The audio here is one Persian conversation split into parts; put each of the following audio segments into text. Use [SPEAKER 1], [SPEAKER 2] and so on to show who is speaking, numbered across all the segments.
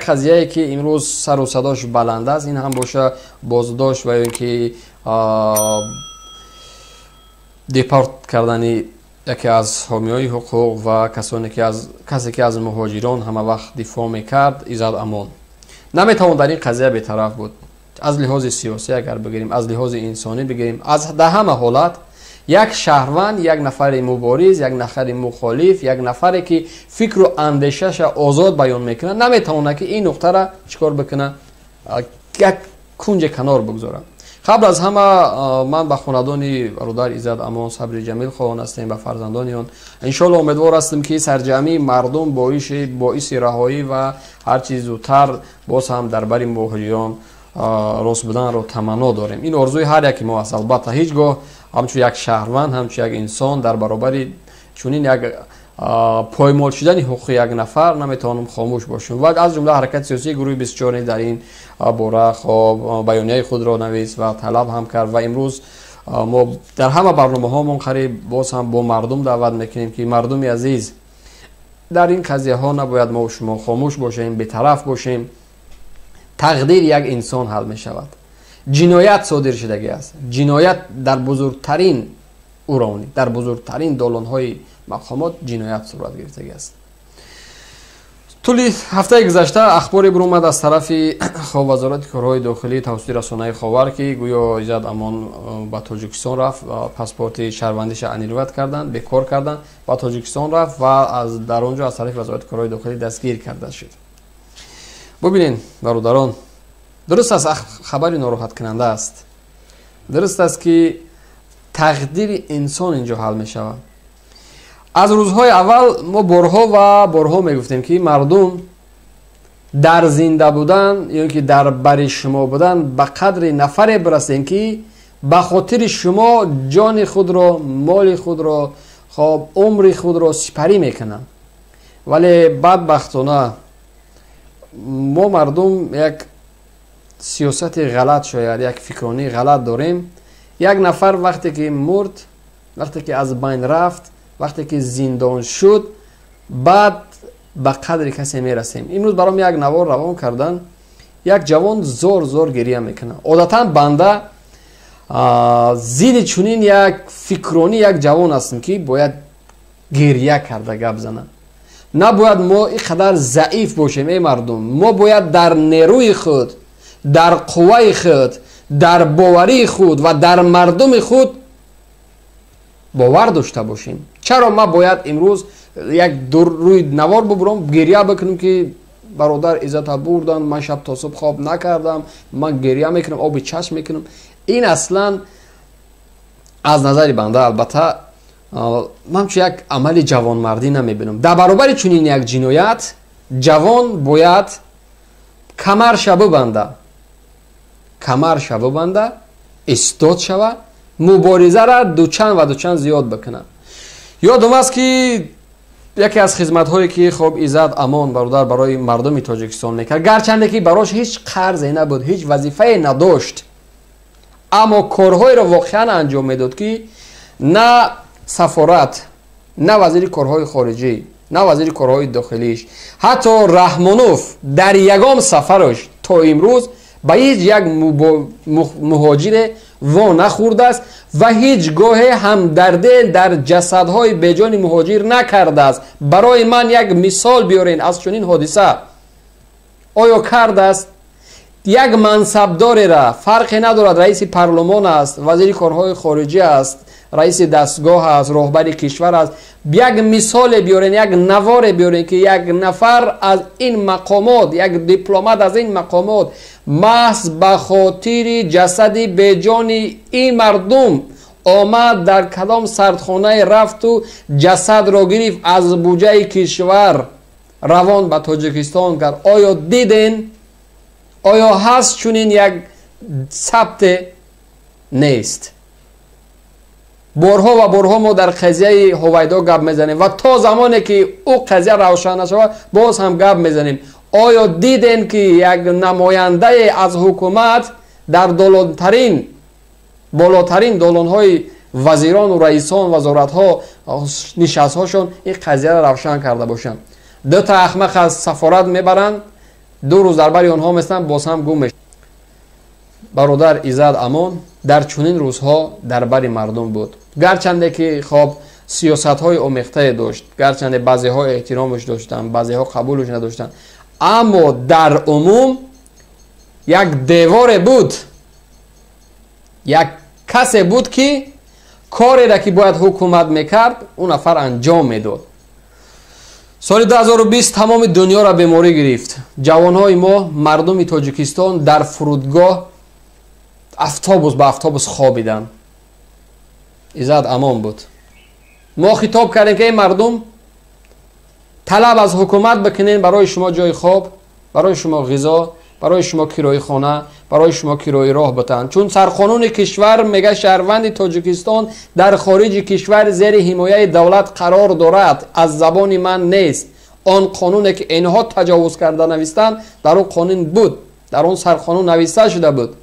[SPEAKER 1] قضیه‌ای که امروز سر و صداش بلند است این هم باشه بازداشت و اینکه دیپورت کردن یکی از حامیای حقوق و کسی که از مهاجران همه وقت دفاع میکرد ایزد امان نمیتوان در این قضیه بی‌طرف بود. از لحاظ سیاسی اگر بگیریم، از لحاظ انسانی بگیریم، از در همه حالت یک شهروند، یک نفر مبارز، یک نفر مخالف، یک نفری که فکر و اندیشش آزاد بیان میکنه نمیتونه که این نقطه را چیکار بکنه، یک کنج کنار بگذاره. قبل از همه من به خاندان برادر ایزد امان صبری جمیل خواهان هستیم، به فرزندانیان ان شاء الله امیدوار هستیم که سرجمی مردم باعث رهایی و هر چیز زودتر باز هم درباره مهاجران راست بودن رو تمنا داریم. این آرزوی هر یکی ما است. البته هیچگاه همچون یک شهروند، همچون یک انسان در برابر چنین یک پایمال شدن حقوق یک نفر نمیتوانم خاموش باشم. و از جمله حرکت سیاسی گروه 24 در این باره بیانیه خود را نویس و طلب هم کرد و امروز ما در همه برنامه هامون قریب باز هم با مردم دعوت میکنیم که مردم عزیز در این قضیه ها نباید ما و شما خاموش باشیم، بی‌طرف باشیم. تقدیر یک انسان حل می شود. جنایت صادر شدگی است. جنایت در بزرگترین اورانی، در بزرگترین دالان های مقامات جنایت صورت گرفتگی است. طول هفته گذشته اخباری برآمد از طرف وزارت کارهای داخلی توسط رسانه‌های خاور که گویا ایزد امان به تاجیکستان رفت و پاسپورت شهروندیش انیلوت کردند، بکار کردند و تاجیکستان رفت و از در اونجا از طرف وزارت کارهای داخلی دستگیر کرده شد. ببینین برادران، درست است خبری ناراحت کننده است. درست است که تقدیر انسان اینجا حل می شود. از روزهای اول ما بارها می گفتیم که مردم در زنده بودن یا که در بر شما بودن به قدر نفر برسین که به خاطر شما جان خود را، مال خود را، خب عمر خود را سپری میکنن. ولی بدبختانه ما مردم یک سیاست غلط، شاید یک فکرانی غلط داریم. یک نفر وقتی که مرد، وقتی که از بین رفت، وقتی که زندان شد، بعد به قدر کسی میرسیم. امروز برام یک نوار روان کردن، یک جوان زور گریه میکنه. عادتا بنده زید چونین یک فکرانی یک جوان هستم که باید گریه کرده گپ زنم. نباید ما اینقدر ضعیف باشیم. ای مردم، ما باید در نیروی خود، در قوه خود، در باوری خود و در مردم خود باور داشته باشیم. چرا ما باید امروز یک روی نوار ببرم گریه بکنم که برادر عزت بردن، من شب تا صبح خواب نکردم، من گریه میکنم، آب چشم میکنم؟ این اصلا از نظر بنده البته من چون یک عمل جوانمردی نمیبینم. در برابر چنین یک جنایت جوان باید کمر شبه بنده، استاد شوه، مبارزه را دوچند زیاد بکنه. یادم است که یکی از خدمت هایی که خب ایزد امان برادر برای مردم تاجیکستان میکرد، گرچنده که براش هیچ قرضی نبود، هیچ وظیفه نداشت، اما کارهای را واقعا انجام میداد که نه سفارت، نه وزیر کارهای خارجی، نه وزیر کارهای داخلیش، حتی رحمانوف در یگام سفرش تا امروز به هیچ یک مهاجر وا نخورده است و هیچ گاه همدردی در جسدهای بیجان مهاجر نکرده است. برای من یک مثال بیارین از چنین حادثه. آیا کرده است؟ یک منصبدار را، فرقی ندارد رئیس پارلمان است، وزیر کارهای خارجی است، رئیس دستگاه است، رهبر کشور است، یک مثال بیارین، یک نوار بیارین که یک نفر از این مقامات، یک دیپلمات از این مقامات محض به خاطر جسد بیجان این مردم آمد در کدام سردخانه رفت و جسد را گرفت از بودجه کشور روان به تاجیکستان کرد. آیا دیدین؟ آیا هست چنین یک ثبت؟ نیست. بارها و بارها ما در قضیه هویدا گپ میزنیم و تا زمانی که او قضیه روشن نشود باز هم گپ میزنیم. آیا دیدین که یک نماینده از حکومت در بالاترین دالان‌های وزیران و رئیسان وزارت‌ها نشست‌هاشون این قضیه را روشن کرده باشند؟ دو تا احمق از سفارت میبرند، 2 روز در بری آنها مثلا باز هم گم میشد. برادر ایزد امان در چنین روزها در بری مردم بود، گرچنده که خب سیاست های آمیخته داشت، گرچنده بعضی ها احترامش داشتن، بعضی ها قبولش نداشتن، اما در عموم یک دیوار بود، یک کسی بود که کاری را که باید حکومت میکرد اون نفر انجام میداد. سال 2020 تمام دنیا را بیماری گرفت. جوانهای ما مردم تاجیکستان در فرودگاه افطابوس به افطابوس خوابیدن. ایزد امان بود. ما خطاب کردیم که این مردم طلب از حکومت بکنین برای شما جای خواب، برای شما غذا، برای شما کرایه خانه، برای شما کرایه راه بتن. چون سرقانون کشور میگه شهروند تاجیکستان در خارج کشور زیر حمایه دولت قرار دارد، از زبان من نیست. آن قانونی که اینها تجاوز کرده نوشتن در اون قانون بود، در اون سرقانون نوشته شده بود.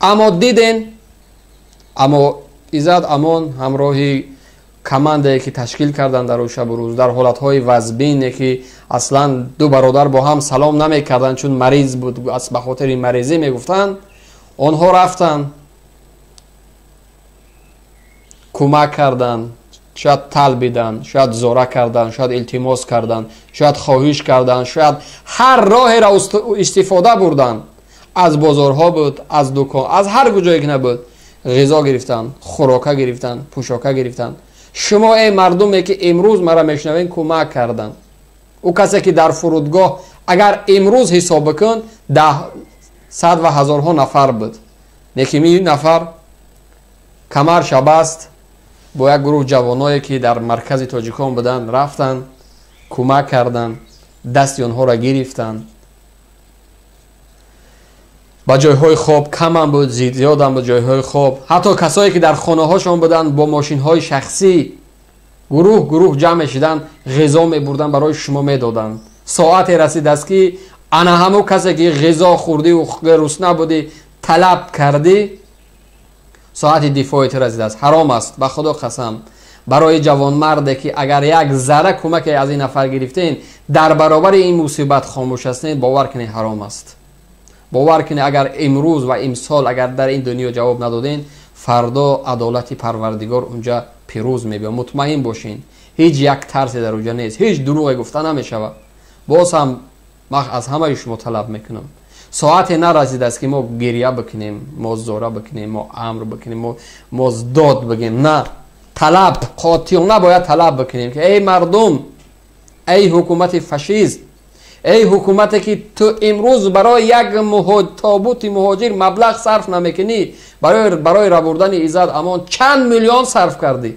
[SPEAKER 1] اما دیدین، اما ایزد امان همراهی کمانده که تشکیل کردن در شب و روز در حالتهای وزبینه که اصلا دو برادر با هم سلام نمیکردن چون مریض بود، از به خاطر این مریضی میگفتن. آنها رفتن کمک کردن، شاید طلبیدن، شاید زوره کردن، شاید التماس کردن، شاید خواهش کردن، شاید هر راه را استفاده بردن. از بازارها بود، از دکان، از هر کجایی که نبود غذا گرفتن، خوراکه گرفتن، پوشاکه گرفتن. شما ای مردمی که امروز مرا میشنوین کمک کردن. او کسی که در فرودگاه اگر امروز حساب بکن 100 و هزارها نفر بود، لیکن این نفر کمر شبست با یک گروه جوانایی که در مرکز تاجیکان بودن رفتن کمک کردن، دستی آنها را گرفتن. با جایهای خواب کم هم بود، زیاد هم بود جایهای خواب. حتی کسایی که در خانه هاشون بودن با ماشین های شخصی گروه جمع شدن غذا می بردن برای شما می دادن. ساعت رسید است که انا همو کسی که غذا خوردی و گرسنه بودی طلب کردی، ساعت دفاعت رسید است. حرام است به خدا قسم برای جوان مرده که اگر یک ذره کمک از این نفر گرفتین در برابر این مصیبت خاموش هستین، باور کنید حرام است. باور کنید اگر امروز و امسال اگر در این دنیا جواب ندادین، فردا عدالت پروردگار اونجا پیروز میبینه. مطمئن باشین هیچ یک ترسی در اونجا نیست، هیچ دروغی گفته نمیشود. باز هم من از همه شما طلب میکنم ساعت نرسید است که ما گریه بکنیم، ما زوره بکنیم، ما امر بکنیم، ما داد بگیم. نه، طلب قاطعانه باید طلب بکنیم که ای مردم، ای حکومت فاشیست، ای حکومتی که تو امروز برای یک تابوت مهاجر مبلغ صرف نمیکنی، برای ربردن ایزد امان چند میلیون صرف کردی،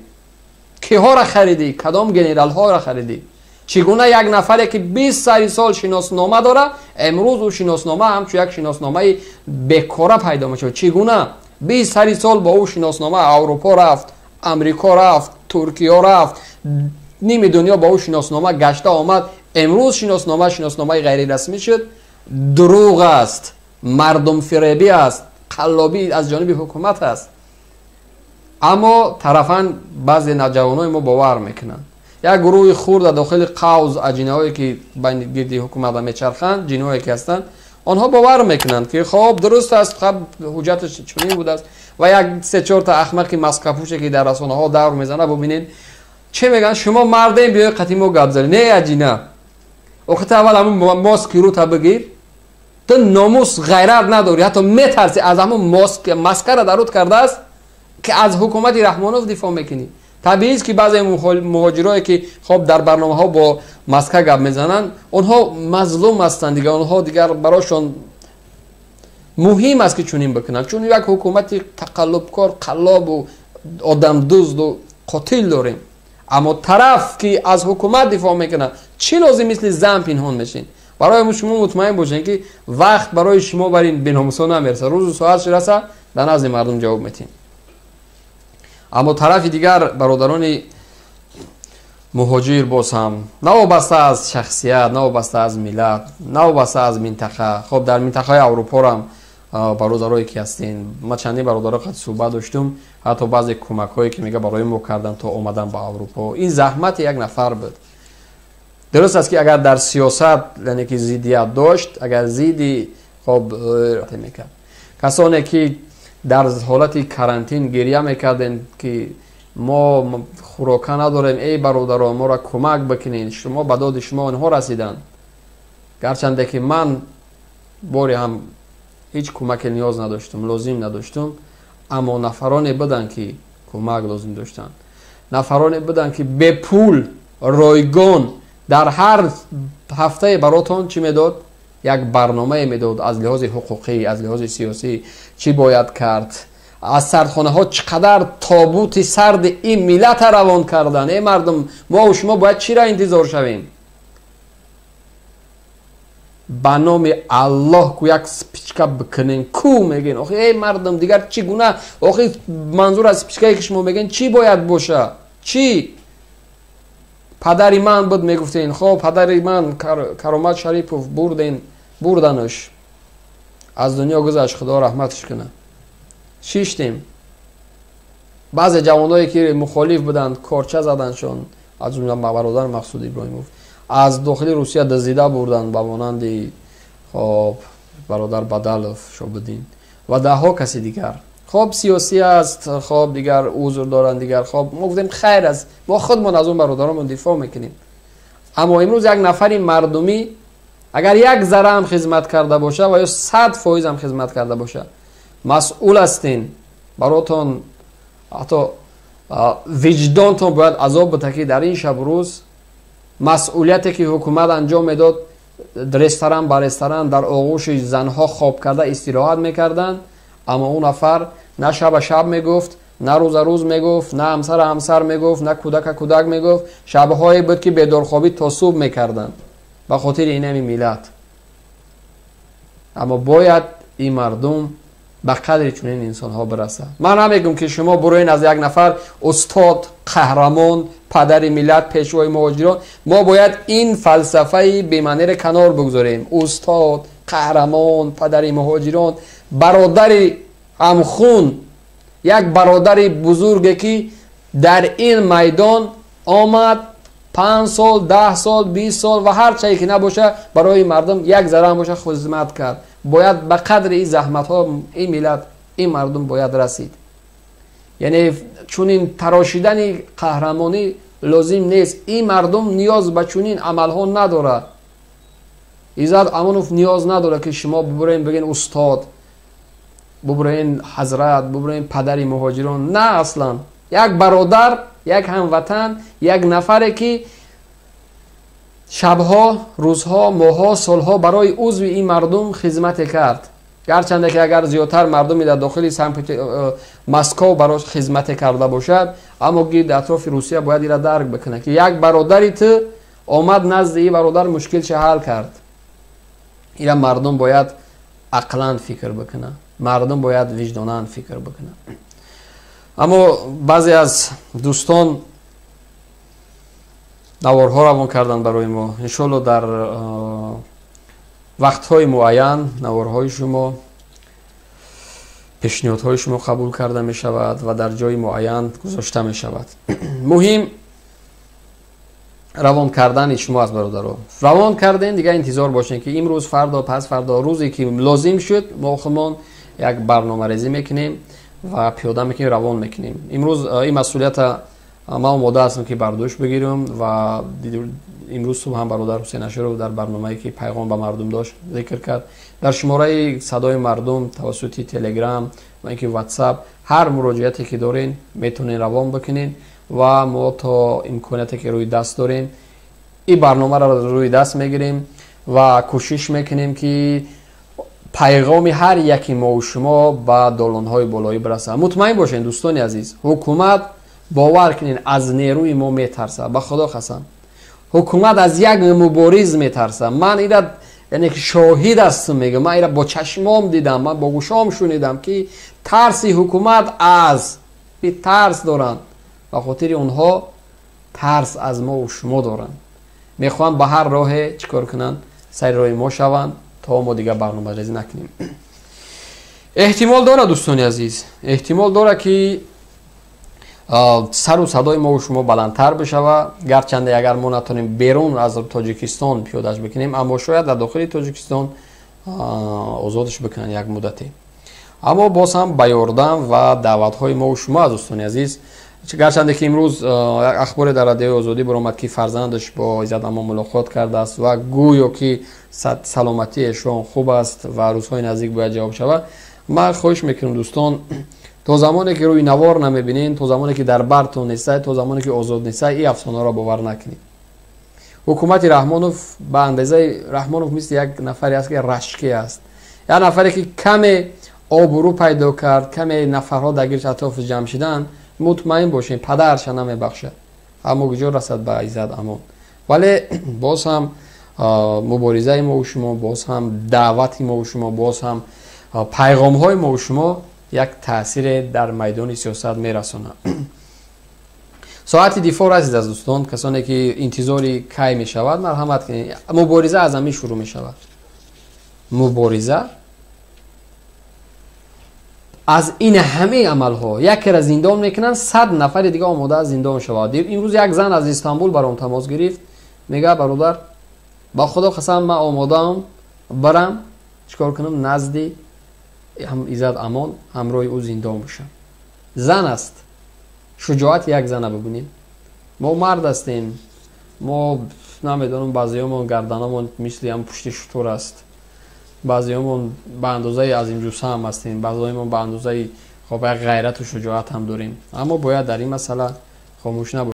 [SPEAKER 1] کیها را خریدی، کدام گنرال ها را خریدی. چگونه یک نفری که 20 سال شناسنامه داره امروز او شناسنامه همچون یک شناسنامه بیکاره پیدا میشه؟ چگونه 20 سال با او شناسنامه اروپا رفت، امریکا رفت، ترکیه رفت، نیم دنیا با او شناسنامه گشته آمد، امروز شناسنامه غیر رسمی شد؟ دروغ است، مردم فریبی است، قلابی از جانب حکومت است. اما طرفاً بعضی نوجوانای ما باور میکنن. یک گروه خورد داخل قوز اجنهایی که بین گردی حکومت میچرخند، جنهایی که هستند، آنها باور میکنن که خب درست است، خب حجتش چنین بود است. و یک 3-4 تا احمقی مسکپوشه که در رسانه ها دور میزنه، ببینید چه میگن، شما مردین بیای قتیمو گپ زنی. نه اجینه، وقت اول همون ماسک رو تا بگیر، تو ناموس غیرت نداری، حتی میترسی از همون ماسک را درود کرده است که از حکومت رحمانوف دفاع میکنی. طبیعی است که بعضی مهاجرایی که خب در برنامه ها با ماسک گپ میزنن، اونها مظلوم هستند دیگه، اونها دیگر براشون مهم است که چنین بکنن، چون یک حکومت تقلبکار، قلاب و آدم دزد و قاتل داریم. اما طرف که از حکومت دفاع میکنه چی لازم مثل زن پنهان میشین؟ برای شما مطمئن باشین که وقت برای شما بر این بیناموسا نمیرسه، روز و ساعت رسه در نزد مردم جواب میتین. اما طرف دیگر برادران مهاجر باز هم نوابسته از شخصیت، نوابسته از ملت، نوابسته از منطقه، خب در منطقه اروپا هم برادرایی که هستین، ما چندین برادرها قد صحبت داشتم، حتی بعضی کمک هایی که میگه برای ما کردن تا اومدن به اروپا، این زحمت یک نفر بود. درست است که اگر در سیاست یعنی که ضدیت داشت، اگر ضدی خب میکرد. کسانی که در حالت کرانتین گریه میکردن که ما خوراک نداریم، ای برادران ما را کمک بکنین، شما به داد شما آنها رسیدن. گرچنده که من باری هم هیچ کمک نیاز نداشتم، لازم نداشتم، اما نفرانی بودن که کمک لازم داشتن، نفرانی بودن که به پول رایگان در هر هفته براتون چی میداد؟ یک برنامه میداد از لحاظ حقوقی، از لحاظ سیاسی چی باید کرد. از سردخانه ها چقدر تابوت سرد این ملت روان کردن. ای مردم، ما و شما باید چی را انتظار شویم؟ به نام الله کو یک سپیچکا بکنین کو میگین؟ آخه ای مردم دیگر چی گونه؟ آخه منظور از سپیچکایی که شما میگین چی باید باشه؟ چی؟ پدری من بود میگفتین، خب پدری من کرامت شریفوف بردنش از دنیا گذشت، خدا رحمتش کنه. شیشتیم بعضی جوانایی که مخالف بودند کارچه زدنشون، از جمله برادر مقصود ابراهیموف، از داخل روسیه دزدیده بردن به مانند خب برادر بدلوف شوبدین و ده ها کسی دیگر. خب سیاسی است، خب دیگر عذر دارن دیگر. خب ما گفتیم خیر است، ما خودمون از اون برادرامون دفاع میکنیم. اما امروز یک نفری مردمی اگر یک ذره هم خدمت کرده باشه و یا 100% هم خدمت کرده باشه، مسئول هستین. براتون حتی وجدانتون باید عذاب بده که در این شب روز مسئولیتی که حکومت انجام میداد، رستوران با رستوران در آغوش زنها خواب کرده استراحت میکردن، اما اون نفر نه شب شب میگفت، نه روز روز میگفت، نه همسر میگفت، نه کودک میگفت. شبهایی بود که بیدارخوابی تا صبح میکردن به خاطر این ملت. اما باید این مردم به قدر چنین انسان ها برسه. من نمیگم که شما بروین از یک نفر استاد، قهرمان، پدر ملت، پیشوای مهاجران، ما باید این فلسفه بی‌معنی را کنار بگذاریم. استاد، قهرمان، پدر مهاجران، برادر همخون، یک برادر بزرگی که در این میدان آمد 5 سال، 10 سال، 20 سال و هر چیزی که نباشه برای مردم یک ذره هم باشه خدمت کرد. باید به قدر این زحمت ها این ملت، این مردم باید رسید. یعنی چون این تراشیدن قهرمانی لازم نیست. این مردم نیاز به چنین عمل ها نداره. عزت امانوف نیاز نداره که شما ببرین بگین استاد، ببرین حضرت، ببرین پدر مهاجران. نه، اصلا یک برادر، یک هموطن، یک نفره که شبها، روزها، ماهها، سالها برای عضو این مردم خدمت کرد. گرچنده که اگر زیادتر مردمی در داخل مسکو براش خدمت کرده باشد، اما گیر اطراف روسیه باید این را درک بکنه که یک برادری تو آمد نزد این برادر مشکلش حل کرد. این مردم باید عقلاً فکر بکنه، مردم باید وجداناً فکر بکنه. اما بعضی از دوستان نوارها روان کردن برای ما. انشالله در وقتهای معین نوارهای شما، پیشنهادهای شما قبول کرده می شود و در جای معین گذاشته می شود. مهم روان کردن شما از برادران. روان کردن دیگه انتظار باشین که امروز، فردا، پس فردا، روزی که لازم شد ما خودمون یک برنامه ریزی میکنیم و پیاده میکنیم، روان میکنیم. امروز این مسئولیت ما آماده هستم که برداشت بگیرم و امروز صبح هم برادر حسین اشرف در برنامه‌ای که پیغام به مردم داشت ذکر کرد. در شماره صدای مردم توسط تلگرام و اینکه واتساپ هر مراجعاتی که دارین میتونین روان بکنین و ما تا امکاناتی که روی دست داریم این برنامه را روی دست میگیریم و کوشش میکنیم که پیغام هر یکی ما و شما به دالان‌های بالایی برسه. مطمئن باشین دوستان عزیز، حکومت باور کنین از نیروی ما میترسه. به خدا قسم حکومت از یک مبارز میترسه. من اینا یعنی که شاهد هستم، میگم من اینا با چشمام دیدم، من با گوشام شنیدم که ترس حکومت از بی ترس دارن. به خاطر اونها ترس از ما و شما دارن. میخوان به هر راه چیکار کنن؟ سر راه ما شوند تا ما دیگه برنامه ریزی نکنیم. احتمال داره دوستان عزیز، احتمال داره که сару садои мо ва шумо баландтар бишава, гарчанде агар мо натонем берун аз тоҷикистон пиёдаш бикунем, аммо шояд дар дохили тоҷикистон озодаш бикунанд як муддате. аммо боз ҳам ба ёрдам ва даъватҳои мо ва шумо аз дӯстони азиз, гарчанде ки имрӯз як ахборе дар радиои озодӣ баромад ки фарзандаш бо Иззат Амон мулоқот кардааст ва гӯё ки саломатиашон хуб аст ва рӯзҳои наздик бояд ҷавоб шавад. ман хоҳиш мекунам дӯстон, то замоне ки рӯи навор намебинед, то замоне ки дар бартон нестед, то замоне ки озод нестед, ин афсонаро бовар накунед. ҳукумати Раҳмонов ба андезаи Раҳмонов мисли як нафаре аст ки рашки аст, як нафаре ки каме обрӯ пайдо кард, каме нафарҳо дар гирди атрофаш ҷамъ шиданд, мутмаин бошед падарша намебахшад, ҳаммо куҷо расад ба Иззат Амон. вале боз ҳам муборизаи мо ва шумо, боз ҳам даъвати мо ва шумо, боз ҳам пайғомҳои мо ва шумо як таъсире дар майдони сиёсат мерасонад. соати дифоъ расид аз дӯстон, касоне ки интизори кай мешавад, марҳамат кунед. мубориза аз ҳамин шурӯъ мешавад. мубориза аз ин ҳамаи амалҳо якера зиндон мекунанд, 100 нафари дига омода аз зиндон шавад. имрӯз як зан аз Истанбул баром тамос гирифт, мегӯяд бародар ба худо қасам ман омодаам барам чикор кунам назди Иззат Амон ҳамроҳи ӯ зиндон бошам. зан аст. шуҷоати як зана бибинем. мо мард ҳастем, мо намедонам баъзеёмон гарданамон мисли ҳам пушти шутур аст, баъзеёмон ба андозаи азимҷуса ҳам ҳастем, баъзеёмон ба андозаи як ғайрату шуҷоат ҳам дорем, аммо бояд дар ин масъала хомӯш набошем.